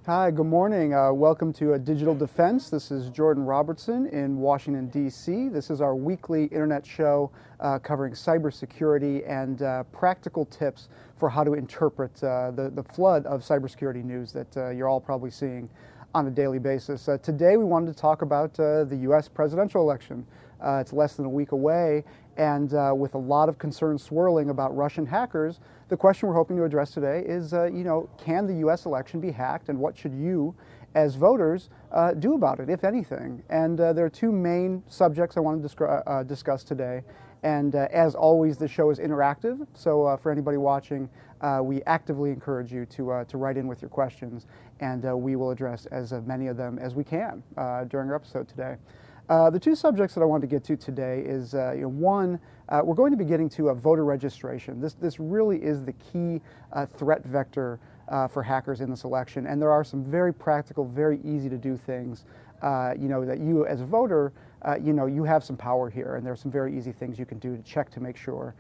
Hi, good morning. Welcome to Digital Defense. This is Jordan Robertson in Washington, D.C. This is our weekly internet show covering cybersecurity and practical tips for how to interpret the flood of cybersecurity news that you're all probably seeing on a daily basis. Today we wanted to talk about the U.S. presidential election. It's less than a week away, and with a lot of concern swirling about Russian hackers, the question we're hoping to address today is, can the U.S. election be hacked, and what should you, as voters, do about it, if anything? And there are two main subjects I want to discuss today. And as always, the show is interactive, so for anybody watching, we actively encourage you to write in with your questions, and we will address as many of them as we can during our episode today. The two subjects that I want to get to today is, one, we're going to be getting to voter registration. This really is the key threat vector for hackers in this election, and there are some very practical, very easy to do things, that you as a voter, you have some power here, and there are some very easy things you can do to check to make sure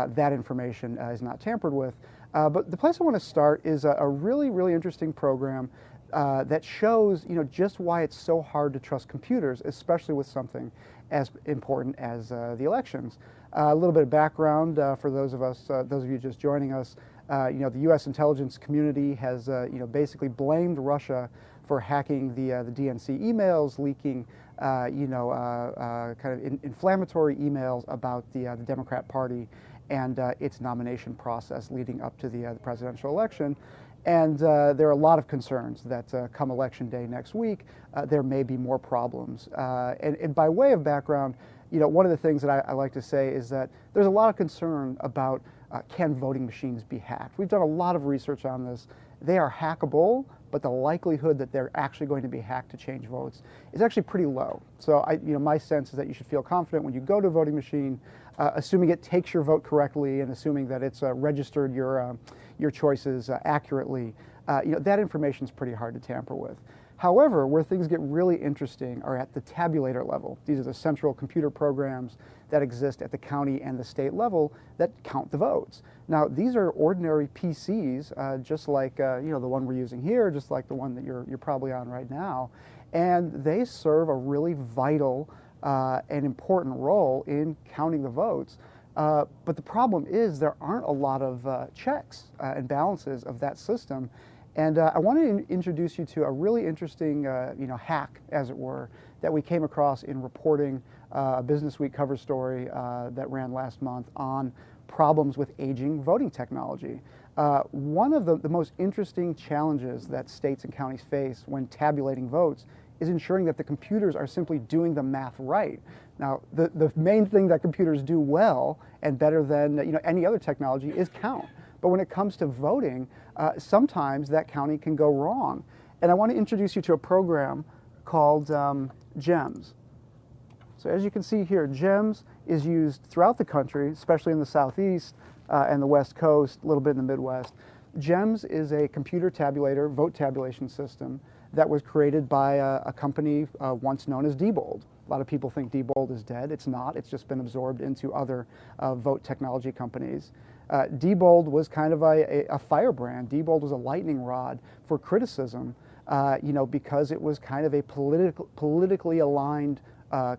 that information is not tampered with. But the place I want to start is a really, really interesting program that shows, just why it's so hard to trust computers, especially with something as important as the elections. A little bit of background for those of you just joining us. The U.S. intelligence community has, basically blamed Russia for hacking the DNC emails, leaking, kind of inflammatory emails about the Democrat Party and its nomination process leading up to the presidential election. And there are a lot of concerns that come election day next week, there may be more problems. And by way of background, one of the things that I like to say is that there's a lot of concern about can voting machines be hacked. We've done a lot of research on this. They are hackable, but the likelihood that they're actually going to be hacked to change votes is actually pretty low. So my sense is that you should feel confident when you go to a voting machine, assuming it takes your vote correctly and assuming that it's registered your choices accurately. That information is pretty hard to tamper with. However, where things get really interesting are at the tabulator level. These are the central computer programs that exist at the county and the state level that count the votes. Now, these are ordinary PCs, just like the one we're using here, just like the one that you're probably on right now, and they serve a really vital and important role in counting the votes. But the problem is there aren't a lot of checks and balances of that system. And I want to introduce you to a really interesting, hack, as it were, that we came across in reporting a Business Week cover story that ran last month on problems with aging voting technology. One of the most interesting challenges that states and counties face when tabulating votes is ensuring that the computers are simply doing the math right. Now, the main thing that computers do well and better than any other technology is count. But when it comes to voting, sometimes that counting can go wrong. And I want to introduce you to a program called GEMS. So as you can see here, GEMS is used throughout the country, especially in the Southeast and the West Coast, a little bit in the Midwest. GEMS is a computer tabulator, vote tabulation system that was created by a company once known as Diebold. A lot of people think Diebold is dead. It's not. It's just been absorbed into other vote technology companies. Diebold was kind of a firebrand. Diebold was a lightning rod for criticism, because it was kind of a politically aligned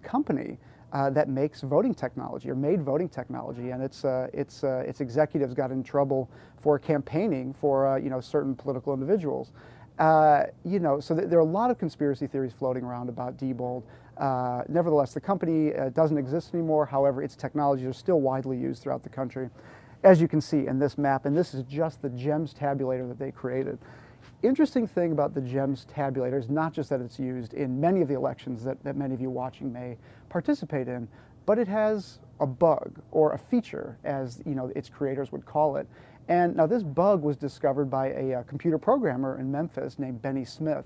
company that makes voting technology or made voting technology, and its executives got in trouble for campaigning for certain political individuals. So there are a lot of conspiracy theories floating around about Diebold. Nevertheless, the company doesn't exist anymore. However, its technologies are still widely used throughout the country, as you can see in this map, and this is just the GEMS tabulator that they created. Interesting thing about the GEMS tabulator is not just that it's used in many of the elections that many of you watching may participate in, but it has a bug or a feature, as its creators would call it. And now this bug was discovered by a computer programmer in Memphis named Benny Smith,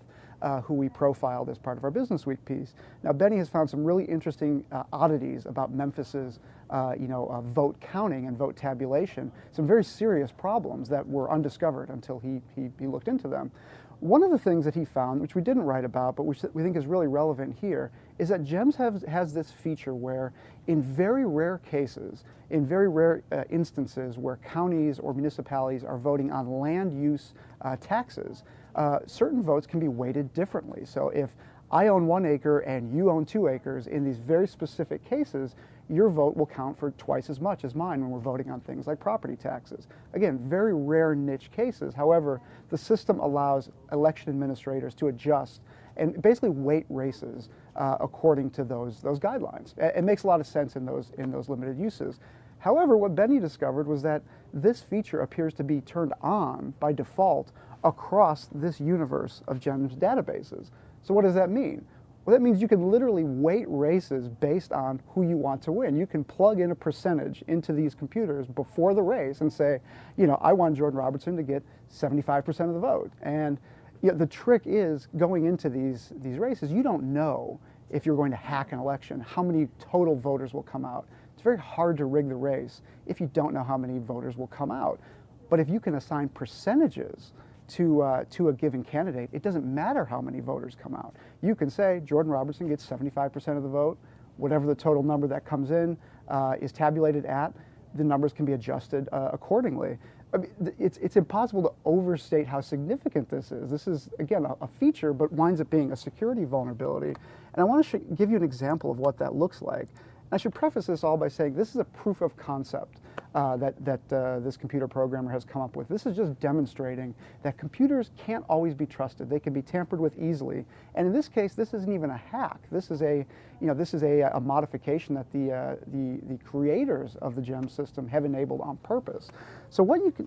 who we profiled as part of our Business Week piece. Now Benny has found some really interesting oddities about Memphis's vote counting and vote tabulation, some very serious problems that were undiscovered until he looked into them. One of the things that he found, which we didn't write about, but which we think is really relevant here, is that GEMS has this feature where in very rare cases, in very rare instances where counties or municipalities are voting on land use taxes, certain votes can be weighted differently. So if I own 1 acre and you own 2 acres, in these very specific cases, your vote will count for twice as much as mine when we're voting on things like property taxes. Again, very rare niche cases. However, the system allows election administrators to adjust and basically weight races according to those guidelines. It makes a lot of sense in those limited uses. However, what Benny discovered was that this feature appears to be turned on by default across this universe of GEMS databases. So what does that mean? Well, that means you can literally weight races based on who you want to win. You can plug in a percentage into these computers before the race and say, I want Jordan Robertson to get 75% of the vote. And the trick is, going into these races, you don't know if you're going to hack an election, how many total voters will come out. It's very hard to rig the race if you don't know how many voters will come out. But if you can assign percentages to a given candidate, it doesn't matter how many voters come out. You can say Jordan Robertson gets 75% of the vote. Whatever the total number that comes in is tabulated at, the numbers can be adjusted accordingly. I mean, it's impossible to overstate how significant this is. This is, again, a feature, but winds up being a security vulnerability. And I want to give you an example of what that looks like. I should preface this all by saying this is a proof of concept that this computer programmer has come up with. This is just demonstrating that computers can't always be trusted. They can be tampered with easily. And in this case, this isn't even a hack. This is a modification that the creators of the GEM system have enabled on purpose. So what you can,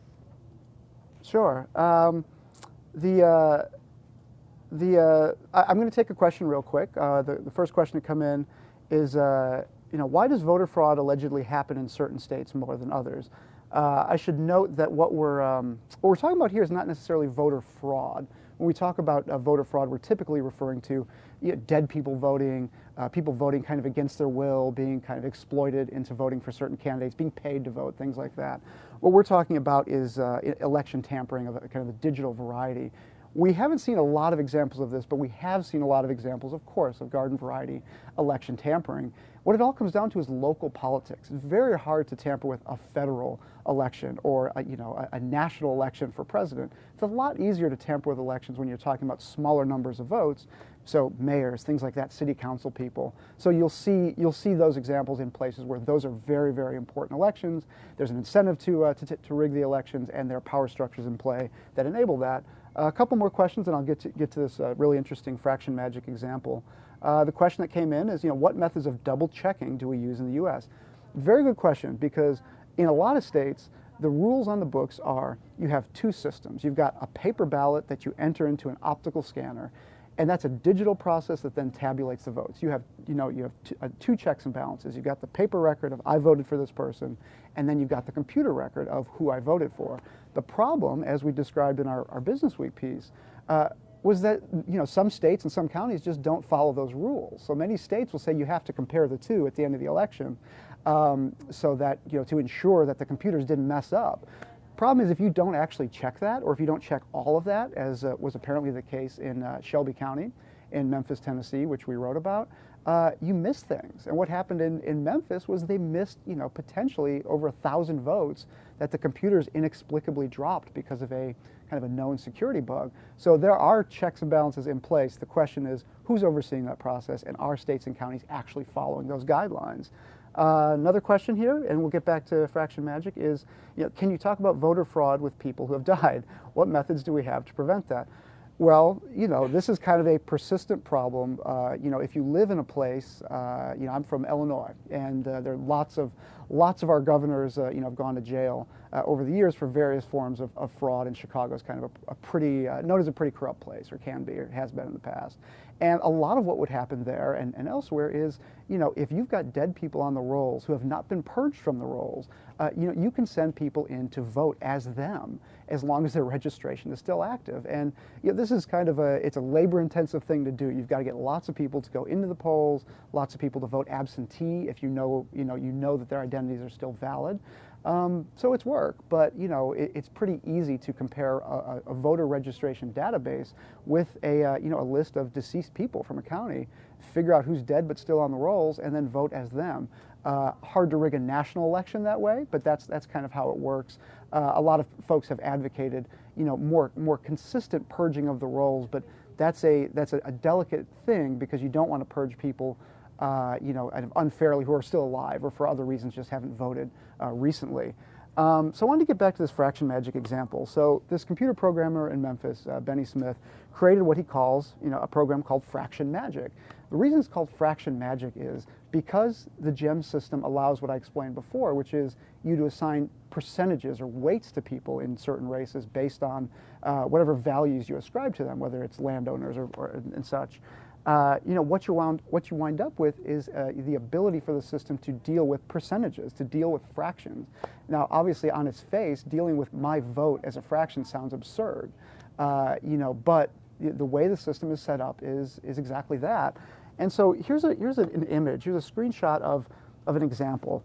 sure. I'm going to take a question real quick. The first question to come in is, why does voter fraud allegedly happen in certain states more than others? I should note that what we're talking about here is not necessarily voter fraud. When we talk about voter fraud, we're typically referring to dead people voting kind of against their will, being kind of exploited into voting for certain candidates, being paid to vote, things like that. What we're talking about is election tampering of kind of a digital variety. We haven't seen a lot of examples of this, but we have seen a lot of examples, of course, of garden variety election tampering. What it all comes down to is local politics. It's very hard to tamper with a federal election or a national election for president. It's a lot easier to tamper with elections when you're talking about smaller numbers of votes. So mayors, things like that, city council people. So you'll see those examples in places where those are very, very important elections. There's an incentive to rig the elections, and there are power structures in play that enable that. A couple more questions, and I'll get to this really interesting fraction magic example. The question that came in is, what methods of double checking do we use in the U.S.? Very good question, because in a lot of states, the rules on the books are you have two systems. You've got a paper ballot that you enter into an optical scanner, and that's a digital process that then tabulates the votes. You have two checks and balances. You've got the paper record of I voted for this person, and then you've got the computer record of who I voted for. The problem, as we described in our Business Week piece, was that some states and some counties just don't follow those rules. So many states will say you have to compare the two at the end of the election, so that to ensure that the computers didn't mess up. Problem is, if you don't actually check that, or if you don't check all of that, as was apparently the case in Shelby County in Memphis, Tennessee, which we wrote about, you miss things. And what happened in Memphis was they missed potentially over 1,000 votes that the computers inexplicably dropped because of a kind of a known security bug. So there are checks and balances in place. The question is, who's overseeing that process, and are states and counties actually following those guidelines? Another question here, and we'll get back to fraction magic, is can you talk about voter fraud with people who have died? What methods do we have to prevent that? Well, this is kind of a persistent problem. If you live in a place, I'm from Illinois, and there are lots of our governors, have gone to jail over the years for various forms of fraud. And Chicago is kind of a pretty, known as a pretty corrupt place, or can be, or has been in the past. And a lot of what would happen there and elsewhere is, if you've got dead people on the rolls who have not been purged from the rolls, you can send people in to vote as them, as long as their registration is still active. And this is kind of it's a labor-intensive thing to do. You've got to get lots of people to go into the polls, lots of people to vote absentee if you know that their identities are still valid. So it's work, but it's pretty easy to compare a voter registration database with a list of deceased people from a county, figure out who's dead but still on the rolls, and then vote as them. Hard to rig a national election that way, but that's kind of how it works. A lot of folks have advocated more consistent purging of the rolls, but that's a delicate thing because you don't want to purge people unfairly who are still alive or for other reasons just haven't voted recently. So I wanted to get back to this fraction magic example. So this computer programmer in Memphis, Benny Smith, created what he calls a program called fraction magic. The reason it's called fraction magic is because the GEM system allows what I explained before, which is you to assign percentages or weights to people in certain races based on whatever values you ascribe to them, whether it's landowners and such. What you wind up with is the ability for the system to deal with percentages, to deal with fractions. Now, obviously, on its face, dealing with my vote as a fraction sounds absurd, but the way the system is set up is exactly that. And so here's an image, here's a screenshot of an example.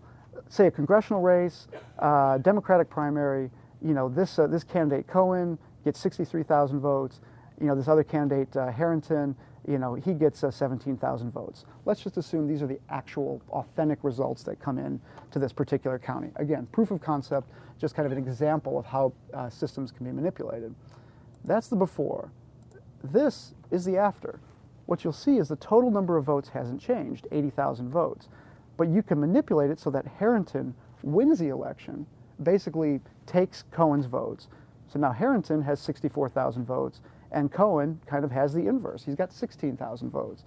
Say a congressional race, Democratic primary. This candidate Cohen gets 63,000 votes. This other candidate Harrington, he gets 17,000 votes. Let's just assume these are the actual authentic results that come in to this particular county. Again, proof of concept, just kind of an example of how systems can be manipulated. That's the before. This is the after. What you'll see is the total number of votes hasn't changed, 80,000 votes. But you can manipulate it so that Harrington wins the election, basically takes Cohen's votes. So now Harrington has 64,000 votes, and Cohen kind of has the inverse. He's got 16,000 votes.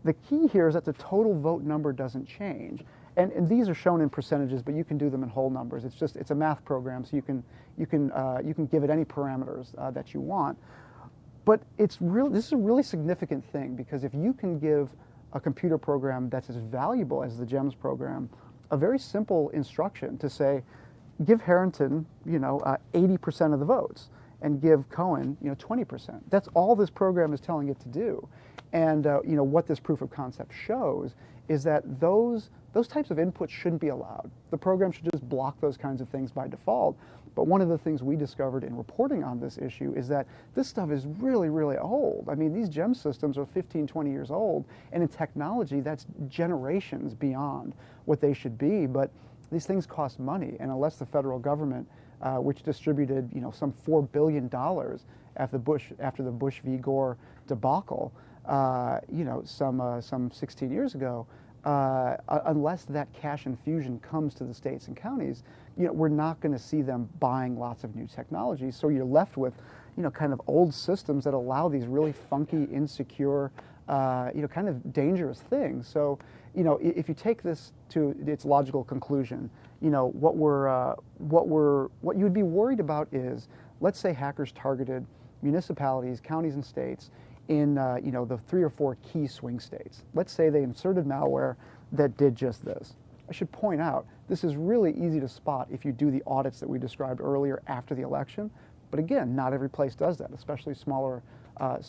The key here is that the total vote number doesn't change. And these are shown in percentages, but you can do them in whole numbers. It's a math program, so you can give it any parameters that you want. But this is a really significant thing, because if you can give a computer program that's as valuable as the GEMS program a very simple instruction to say, give Harrington 80% of the votes, and give Cohen 20%. That's all this program is telling it to do. And what this proof of concept shows is that those types of inputs shouldn't be allowed. The program should just block those kinds of things by default. But one of the things we discovered in reporting on this issue is that this stuff is really, really old. I mean, these GEM systems are 15, 20 years old, and in technology, that's generations beyond what they should be. But these things cost money, and unless the federal government, which distributed some $4 billion after the Bush v. Gore debacle, some 16 years ago, unless that cash infusion comes to the states and counties, we're not going to see them buying lots of new technologies. So you're left with, kind of old systems that allow these really funky, insecure, kind of dangerous things. So, if you take this to its logical conclusion, what you would be worried about is, let's say hackers targeted municipalities, counties, and states in the 3 or 4 key swing states. Let's say they inserted malware that did just this. I should point out, this is really easy to spot if you do the audits that we described earlier after the election. But again, not every place does that, especially smaller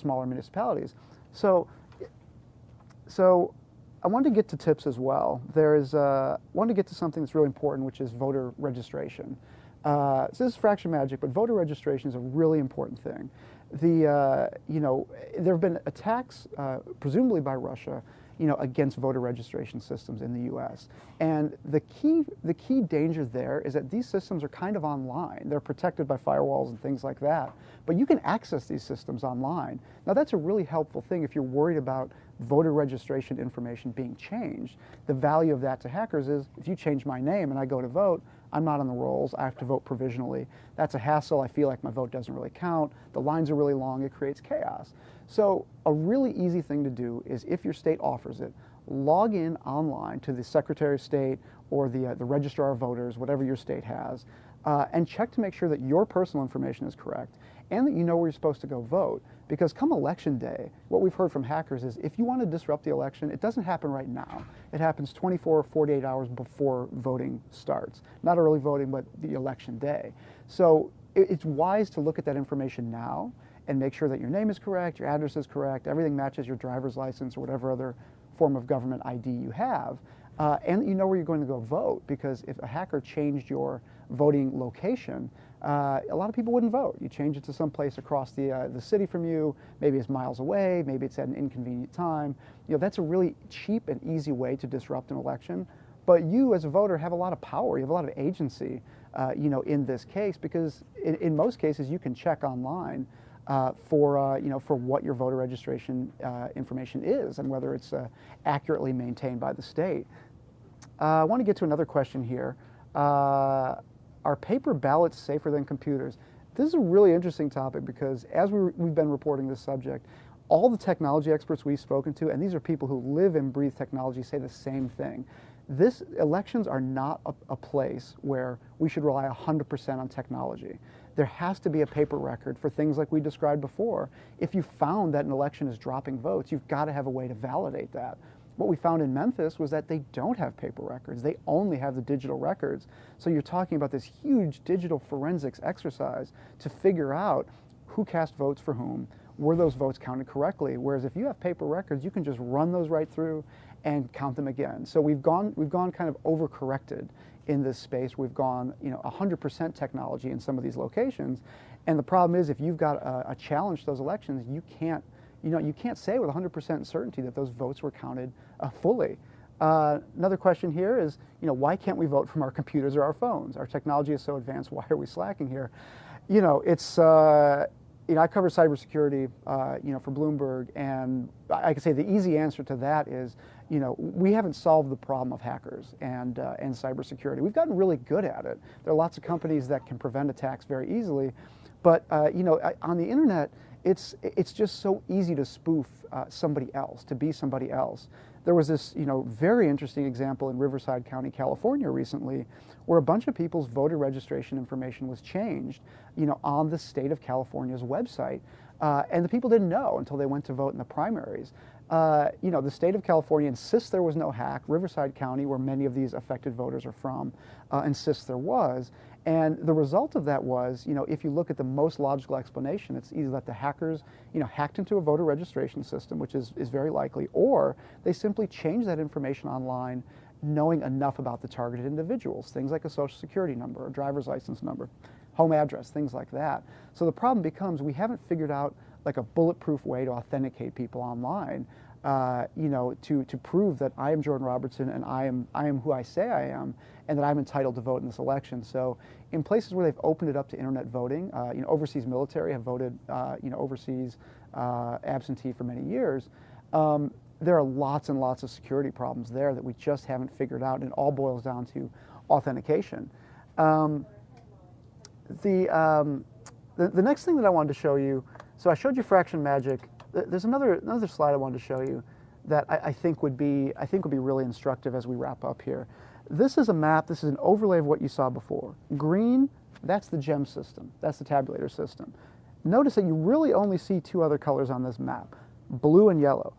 municipalities. So I wanted to get to tips as well. Wanted to get to something that's really important, which is voter registration. So this is fraction magic, but voter registration is a really important thing. There have been attacks, presumably by Russia, against voter registration systems in the U.S. And the key danger there is that these systems are kind of online. They're protected by firewalls and things like that. But you can access these systems online. Now, that's a really helpful thing if you're worried about voter registration information being changed. The value of that to hackers is, if you change my name and I go to vote, I'm not on the rolls, I have to vote provisionally. That's a hassle. I feel like my vote doesn't really count. The lines are really long. It creates chaos. So a really easy thing to do is, if your state offers it, log in online to the Secretary of State or the Registrar of Voters, whatever your state has, and check to make sure that your personal information is correct and that you know where you're supposed to go vote. Because come election day, what we've heard from hackers is, if you want to disrupt the election, it doesn't happen right now. It happens 24 or 48 hours before voting starts. Not early voting, but the election day. So it's wise to look at that information now and make sure that your name is correct, your address is correct, everything matches your driver's license or whatever other form of government ID you have, and that you know where you're going to go vote. Because if a hacker changed your voting location, a lot of people wouldn't vote. You change it to some place across the city from you, maybe it's miles away, maybe it's at an inconvenient time. That's a really cheap and easy way to disrupt an election. But you, as a voter, have a lot of power, you have a lot of agency. in this case, because in most cases you can check online for what your voter registration information is and whether it's accurately maintained by the state. I want to get to another question here. Are paper ballots safer than computers? This is a really interesting topic because as we've been reporting this subject, all the technology experts we've spoken to, and these are people who live and breathe technology, say the same thing. Elections are not a place where we should rely 100% on technology. There has to be a paper record for things like we described before. If you found that an election is dropping votes, you've got to have a way to validate that. What we found in Memphis was that they don't have paper records. They only have the digital records. So you're talking about this huge digital forensics exercise to figure out who cast votes for whom, were those votes counted correctly? Whereas if you have paper records, you can just run those right through and count them again. So we've gone kind of overcorrected in this space. We've gone 100% technology in some of these locations, and the problem is if you've got a challenge to those elections, you can't say with 100% certainty that those votes were counted fully. Another question here is, why can't we vote from our computers or our phones? Our technology is so advanced. Why are we slacking here? I cover cybersecurity, for Bloomberg, and I can say the easy answer to that is, we haven't solved the problem of hackers and cybersecurity. We've gotten really good at it. There are lots of companies that can prevent attacks very easily, but on the internet, it's just so easy to spoof somebody else, to be somebody else. There was this, very interesting example in Riverside County, California recently, where a bunch of people's voter registration information was changed, on the state of California's website, and the people didn't know until they went to vote in the primaries. The state of California insists there was no hack. Riverside County, where many of these affected voters are from, insists there was. And the result of that was, if you look at the most logical explanation, it's either that the hackers, hacked into a voter registration system, which is very likely, or they simply changed that information online knowing enough about the targeted individuals, things like a social security number, a driver's license number, home address, things like that. So the problem becomes we haven't figured out like a bulletproof way to authenticate people online, to prove that I am Jordan Robertson and I am who I say I am, and that I'm entitled to vote in this election. So in places where they've opened it up to internet voting, overseas military have voted, overseas absentee for many years. There are lots and lots of security problems there that we just haven't figured out, and it all boils down to authentication. The next thing that I wanted to show you, so I showed you fraction magic. There's another slide I wanted to show you that I think would be really instructive as we wrap up here. This is a map. This is an overlay of what you saw before. Green, that's the gem system. That's the tabulator system. Notice that you really only see two other colors on this map: blue and yellow.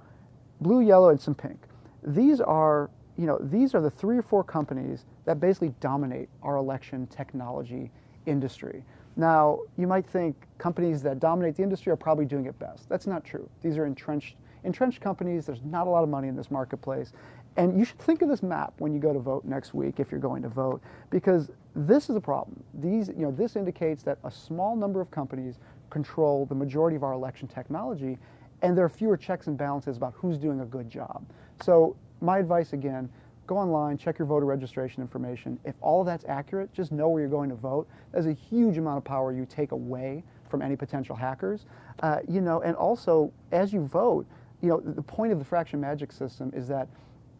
Blue, yellow, and some pink. These are the 3 or 4 companies that basically dominate our election technology industry. Now, you might think companies that dominate the industry are probably doing it best. That's not true. These are entrenched companies. There's not a lot of money in this marketplace. And you should think of this map when you go to vote next week, if you're going to vote, because this is a problem. This indicates that a small number of companies control the majority of our election technology, and there are fewer checks and balances about who's doing a good job. So my advice, again, go online, check your voter registration information. If all of that's accurate, just know where you're going to vote. There's a huge amount of power you take away from any potential hackers. And also, as you vote, the point of the fraction magic system is that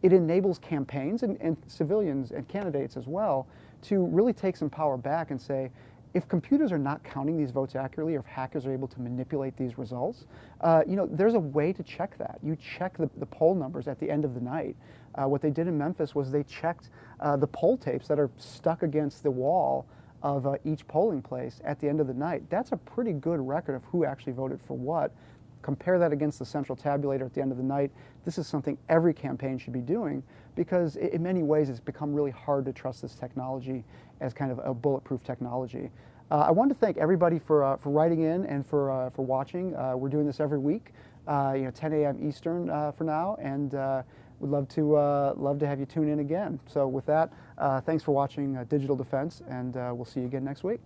it enables campaigns and civilians and candidates as well to really take some power back and say, if computers are not counting these votes accurately, or if hackers are able to manipulate these results, there's a way to check that. You check the poll numbers at the end of the night. What they did in Memphis was they checked the poll tapes that are stuck against the wall of each polling place at the end of the night. That's a pretty good record of who actually voted for what. Compare that against the central tabulator at the end of the night. This is something every campaign should be doing, because in many ways it's become really hard to trust this technology as kind of a bulletproof technology. I want to thank everybody for writing in and for watching. We're doing this every week, 10 a.m. Eastern for now, and we'd love to have you tune in again. So with that, thanks for watching Digital Defense, and we'll see you again next week.